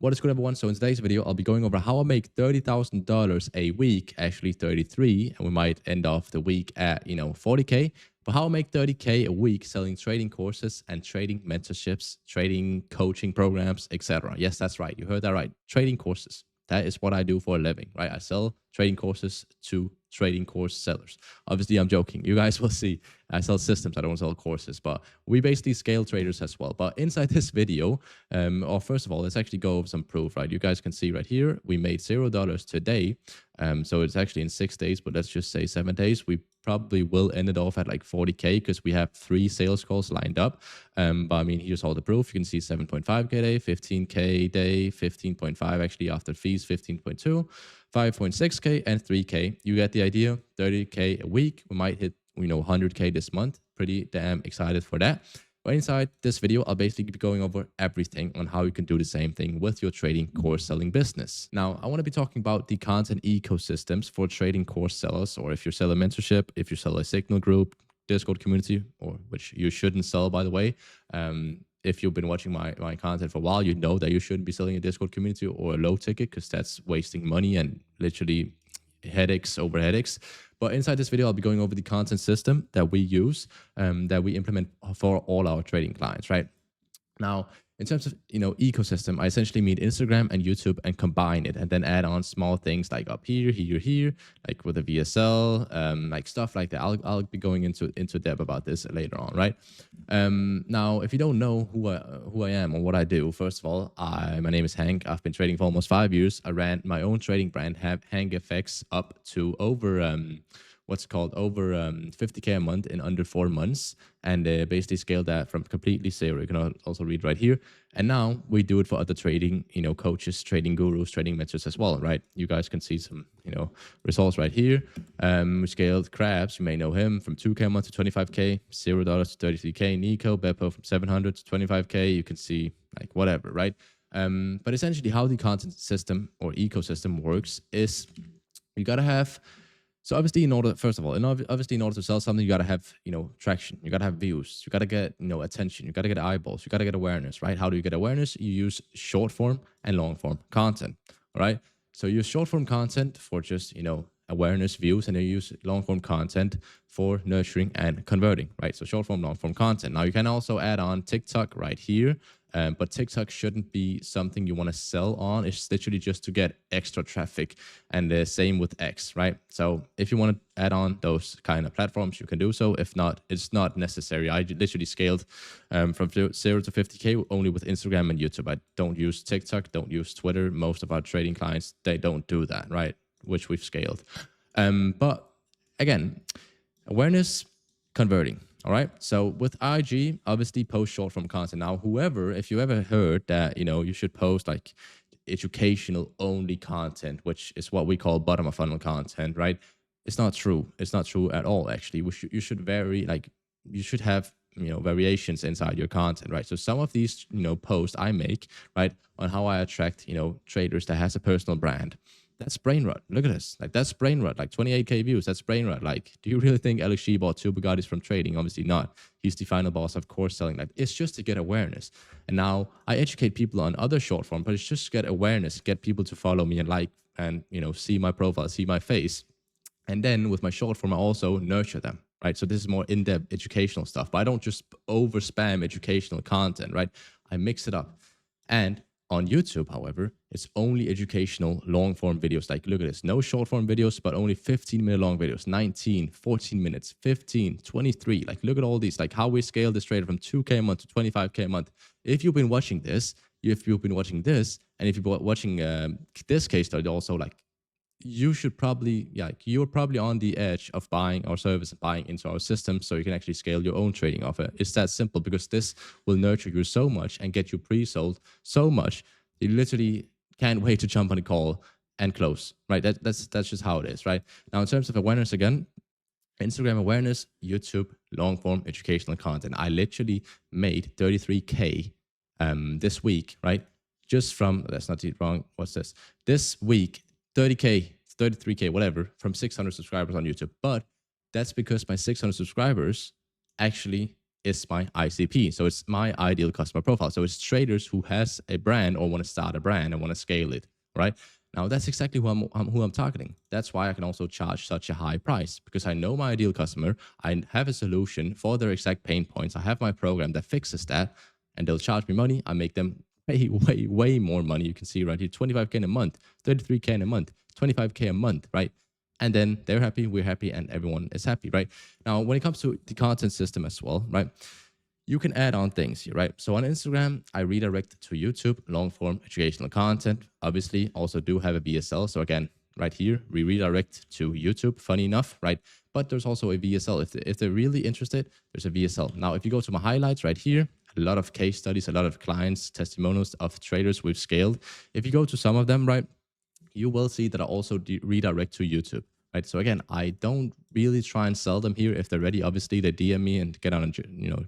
What is good, everyone? So in today's video, I'll be going over how I make $30,000 a week, actually 33, and we might end off the week at, 40K, but how I make 30K a week selling trading courses and trading mentorships, trading coaching programs, etc. Yes, that's right. You heard that right. Trading courses. That is what I do for a living, right? I sell trading courses to trading course sellers. Obviously, I'm joking. You guys will see. I sell systems. I don't sell courses, but we basically scale traders as well. But inside this video, or first of all, let's actually go over some proof, right? You guys can see right here, we made $0 today. So it's actually in 6 days, but let's just say 7 days. We probably will end it off at like 40K because we have 3 sales calls lined up. But I mean, here's all the proof. You can see 7.5K day, 15K day, 15.5 actually after fees, 15.2, 5.6K, and 3K. You get the idea. 30K a week. We might hit 100K this month. Pretty damn excited for that. But inside this video, I'll basically be going over everything on how you can do the same thing with your trading course selling business. Now, I want to be talking about the content ecosystems for trading course sellers, or if you sell a mentorship, if you sell a signal group, Discord community, or which you shouldn't sell, by the way. If you've been watching my content for a while, you know that you shouldn't be selling a Discord community or a low ticket because that's wasting money and literally headaches over headaches. But inside this video, I'll be going over the content system that we use, that we implement for all our trading clients, right? Now, in terms of, ecosystem, I essentially mean Instagram and YouTube and combine it and then add on small things like up here, like with the VSL, like stuff like that. I'll be going into depth about this later on, right? Now, if you don't know who I am or what I do, first of all, my name is Hank. I've been trading for almost 5 years. I ran my own trading brand, Hank FX, up to over over 50K a month in under 4 months, and basically scaled that from completely zero. You can also read right here. And now we do it for other trading, coaches, trading gurus, trading mentors as well, right? You guys can see some, results right here. We scaled Grabs. You may know him, from 2K a month to 25K, $0 to 33K. Nico, Beppo, from 700 to 25K. You can see like whatever, right? But essentially how the content system or ecosystem works is you got to have. So obviously, first of all, in order to sell something, you got to have, traction. You got to have views. You got to get, attention. You got to get eyeballs. You got to get awareness, right? How do you get awareness? You use short form and long form content, all right? So you use short form content for just, awareness, views, and you use long form content for nurturing and converting, right? So short form, long form content. Now you can also add on TikTok right here. But TikTok shouldn't be something you want to sell on. It's literally just to get extra traffic. And the same with X, right? So if you want to add on those kind of platforms, you can do so. If not, it's not necessary. I literally scaled from 0 to 50K only with Instagram and YouTube. I don't use TikTok, don't use Twitter. Most of our trading clients, they don't do that, right? Which we've scaled. But again, awareness, converting. All right. So with IG, obviously post short form content. Now, if you ever heard that, you should post like educational only content, which is what we call bottom of funnel content, right? It's not true. It's not true at all. Actually, you should vary, like you should have, variations inside your content, right? So some of these, posts I make, right, on how I attract, traders that has a personal brand. That's brain rot. Look at this. Like, that's brain rot. Like 28K views. That's brain rot. Like, do you really think Alex G bought 2 Bugattis from trading? Obviously not. He's the final boss of course selling. Like, it's just to get awareness. And now I educate people on other short form, but it's just to get awareness, get people to follow me and like, and, see my profile, see my face. And then with my short form, I also nurture them, right? So this is more in-depth educational stuff, but I don't just over spam educational content, right? I mix it up. And on YouTube, however, it's only educational long-form videos. Like, look at this. No short-form videos, but only 15-minute long videos. 19, 14 minutes, 15, 23. Like, look at all these. Like, how we scale this trader from 2K a month to 25K a month. If you've been watching this, and if you've been watching this case study also, like, you should probably, you're probably on the edge of buying our service and buying into our system so you can actually scale your own trading offer. It's that simple, because this will nurture you so much and get you pre-sold so much. You literally can't wait to jump on a call and close, right? That's just how it is, right? Now, in terms of awareness, again, Instagram awareness, YouTube, long form educational content. I literally made 33K this week, right? Just from, that's not wrong. What's this? This week, 30K, 33K, whatever, from 600 subscribers on YouTube. But that's because my 600 subscribers actually is my ICP. So it's my ideal customer profile. So it's traders who has a brand or want to start a brand and want to scale it, right? Now that's exactly who I'm targeting. That's why I can also charge such a high price, because I know my ideal customer. I have a solution for their exact pain points. I have my program that fixes that, and they'll charge me money. I make them pay way more money. You can see right here, 25K in a month, 33K in a month, 25K a month, right? And then they're happy, we're happy, and everyone is happy, right? Now, when it comes to the content system as well, right? You can add on things here, right? So on Instagram, I redirect to YouTube, long form educational content. Obviously, also do have a VSL. So again, right here, we redirect to YouTube, funny enough, right? But there's also a VSL. If they're really interested, there's a VSL. Now, if you go to my highlights right here, a lot of case studies, a lot of clients, testimonials of traders we've scaled. If you go to some of them, right, you will see that I also redirect to YouTube, right? So again, I don't really try and sell them here. If they're ready, obviously they DM me and get on a,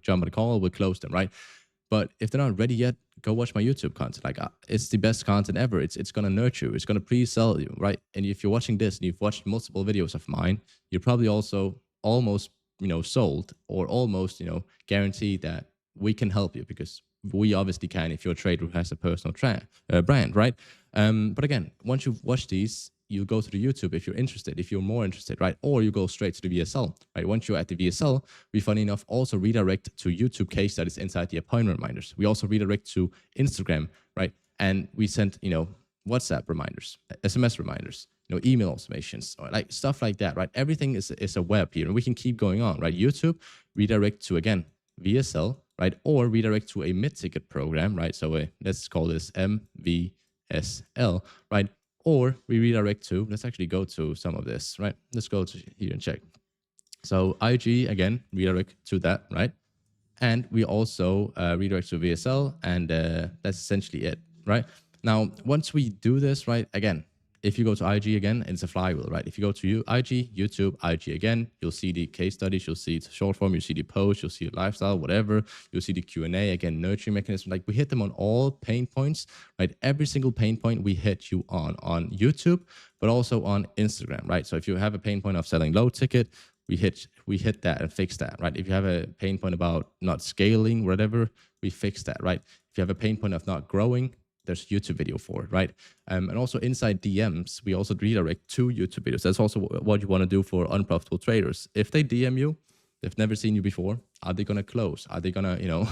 jump on a call, we'll close them, right? But if they're not ready yet, go watch my YouTube content. Like it's the best content ever. It's going to nurture you. It's going to pre-sell you, right? And if you're watching this and you've watched multiple videos of mine, you're probably also almost, sold or almost, guaranteed that we can help you, because we obviously can if you're a trader who has a personal brand, right? But again, once you've watched these, you go to the YouTube if you're interested, if you're more interested, right? Or you go straight to the VSL, right? Once you're at the VSL, we, funny enough, also redirect to YouTube case studies inside the appointment reminders. We also redirect to Instagram, right? And we send, WhatsApp reminders, SMS reminders, email automations, or like stuff like that, right? Everything is a web here, and we can keep going on, right? YouTube, redirect to, again, VSL, right? Or redirect to a mid-ticket program, right? So let's call this MVSL, right? Or we redirect to, let's actually go to some of this, right? Let's go to here and check. So IG, again, redirect to that, right? And we also redirect to VSL, and that's essentially it, right? Now, once we do this, right, again, if you go to IG again, it's a flywheel, right? If you go to IG, YouTube, IG again, you'll see the case studies, you'll see the short form, you'll see the post, you'll see the lifestyle, whatever. You'll see the Q&A, again, nurturing mechanism. Like we hit them on all pain points, right? Every single pain point we hit you on YouTube, but also on Instagram, right? So if you have a pain point of selling low ticket, we hit that and fix that, right? If you have a pain point about not scaling, whatever, we fix that, right? If you have a pain point of not growing, there's a YouTube video for it, right? And also inside DMs, we also redirect to YouTube videos. That's also what you want to do for unprofitable traders. If they DM you, they've never seen you before, are they going to close? Are they going to,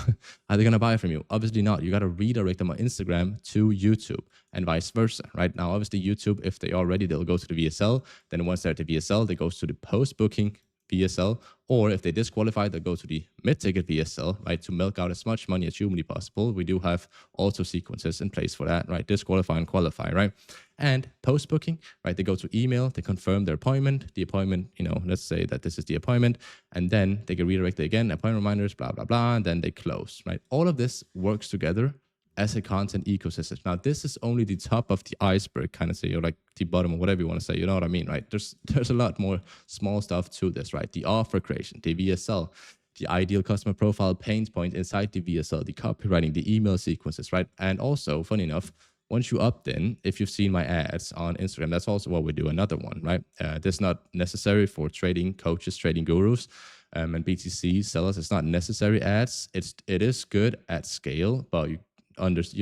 are they going to buy from you? Obviously not. You got to redirect them on Instagram to YouTube and vice versa, right? Now, obviously YouTube, if they are ready, they'll go to the VSL. Then once they're at the VSL, they go to the post-booking VSL, or if they disqualify, they go to the mid-ticket VSL, right, to milk out as much money as humanly possible. We do have auto sequences in place for that, right? Disqualify and qualify, right? And post-booking, right, they go to email, they confirm their appointment, the appointment, let's say that this is the appointment, and then they get redirected again, appointment reminders, blah, blah, blah, and then they close, right? All of this works together as a content ecosystem. Now, this is only the top of the iceberg, kind of say, or like the bottom or whatever you want to say, you know what I mean, right? There's a lot more small stuff to this, right? The offer creation, the VSL, the ideal customer profile pain point inside the VSL, the copywriting, the email sequences, right? And also, funny enough, once you opt in, if you've seen my ads on Instagram, that's also what we do, another one, right? This is not necessary for trading coaches, trading gurus, and BTC sellers. It's not necessary ads. It is good at scale, but you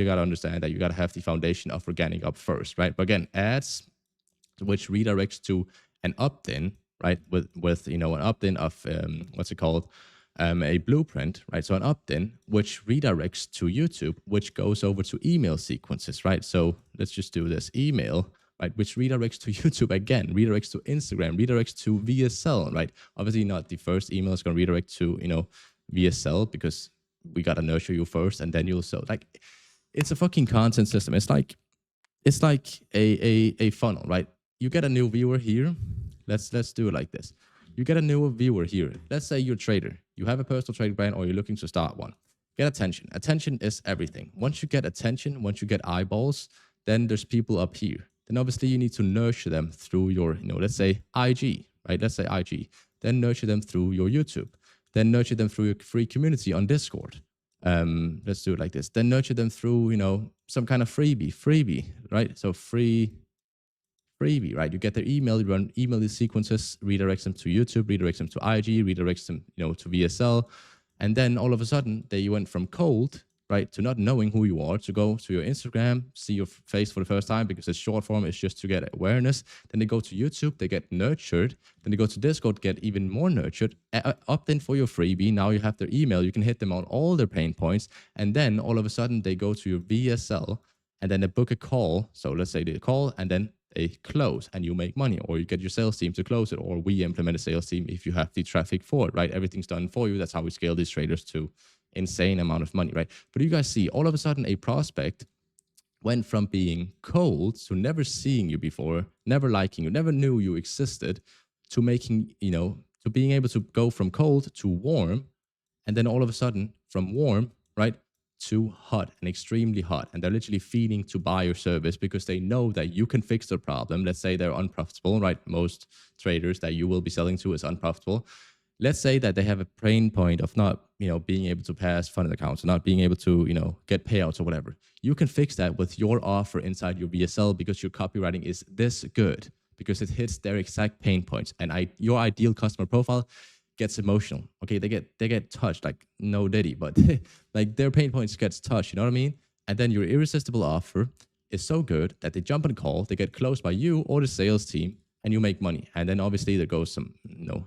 got to understand that you got to have the foundation of organic up first, right? But again, ads, which redirects to an opt-in, right? With an opt-in of what's it called? A blueprint, right? So an opt-in, which redirects to YouTube, which goes over to email sequences, right? So let's just do this email, right? Which redirects to YouTube again, redirects to Instagram, redirects to VSL, right? Obviously not the first email is going to redirect to, VSL, because we got to nurture you first and then you'll sell. Like it's a fucking content system. It's like a funnel, right? You get a new viewer here. Let's do it like this. You get a new viewer here. Let's say you're a trader. You have a personal trading brand or you're looking to start one. Get attention. Attention is everything. Once you get attention, once you get eyeballs, then there's people up here. Then obviously you need to nurture them through your, let's say IG, right? Let's say IG. Then nurture them through your YouTube. Then nurture them through your free community on Discord. Let's do it like this. Then nurture them through, some kind of freebie, right? So freebie, right? You get their email, you run email sequences, redirects them to YouTube, redirects them to IG, redirects them, to VSL, And then all of a sudden, they went from cold, right, to not knowing who you are, to go to your Instagram, see your face for the first time because it's short form, it's just to get awareness. Then they go to YouTube, they get nurtured. Then they go to Discord, get even more nurtured, opt in for your freebie. Now you have their email, you can hit them on all their pain points. And then all of a sudden, they go to your VSL and then they book a call. So let's say they call and then they close and you make money, or you get your sales team to close it, or we implement a sales team if you have the traffic for it, right? Everything's done for you. That's how we scale these traders to insane amount of money, right? But you guys see, all of a sudden, a prospect went from being cold to never seeing you before, never liking you, never knew you existed, to making, to being able to go from cold to warm. And then all of a sudden, from warm, right, to hot and extremely hot. And they're literally feeding to buy your service because they know that you can fix their problem. Let's say they're unprofitable, right? Most traders that you will be selling to is unprofitable. Let's say that they have a pain point of not, being able to pass funded accounts, not being able to, get payouts or whatever. You can fix that with your offer inside your VSL because your copywriting is this good, because it hits their exact pain points. And your ideal customer profile gets emotional. Okay, they get touched, like no Diddy, but like their pain points gets touched. You know what I mean? And then your irresistible offer is so good that they jump on a call, they get closed by you or the sales team, and you make money. And then obviously there goes some,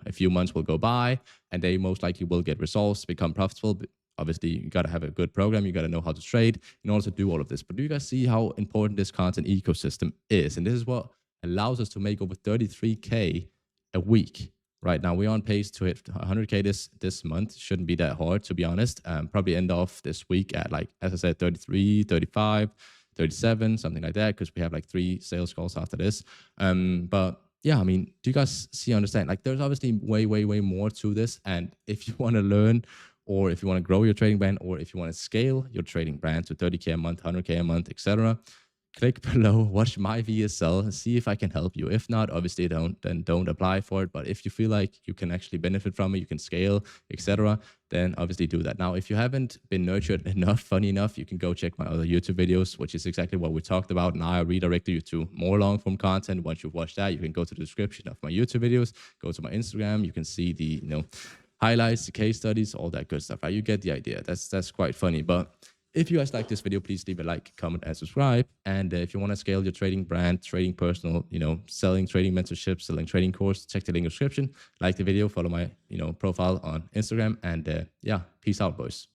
a few months will go by, and they most likely will get results, become profitable. But obviously, you got to have a good program. You got to know how to trade in order to do all of this. But do you guys see how important this content ecosystem is? And this is what allows us to make over 33K a week. Right now, we're on pace to hit 100K this month. Shouldn't be that hard, to be honest. Probably end off this week at, like, as I said, 33, 35, 37, something like that, because we have like 3 sales calls after this. But yeah, I mean, do you guys understand? Like, there's obviously way, way, way more to this. And if you want to learn, or if you want to grow your trading brand, or if you want to scale your trading brand to 30K a month, 100K a month, etc., click below, watch my VSL, and see if I can help you. If not, obviously don't apply for it. But if you feel like you can actually benefit from it, you can scale, etc., then obviously do that. Now, if you haven't been nurtured enough, funny enough, you can go check my other YouTube videos, which is exactly what we talked about. And I redirected you to more long form content. Once you've watched that, you can go to the description of my YouTube videos, go to my Instagram. You can see the, highlights, the case studies, all that good stuff, right? You get the idea. That's quite funny. But if you guys like this video, please leave a like, comment, and subscribe. And if you want to scale your trading brand, trading personal, selling trading mentorship, selling trading course, check the link in the description. Like the video, follow my, profile on Instagram. And yeah, peace out, boys.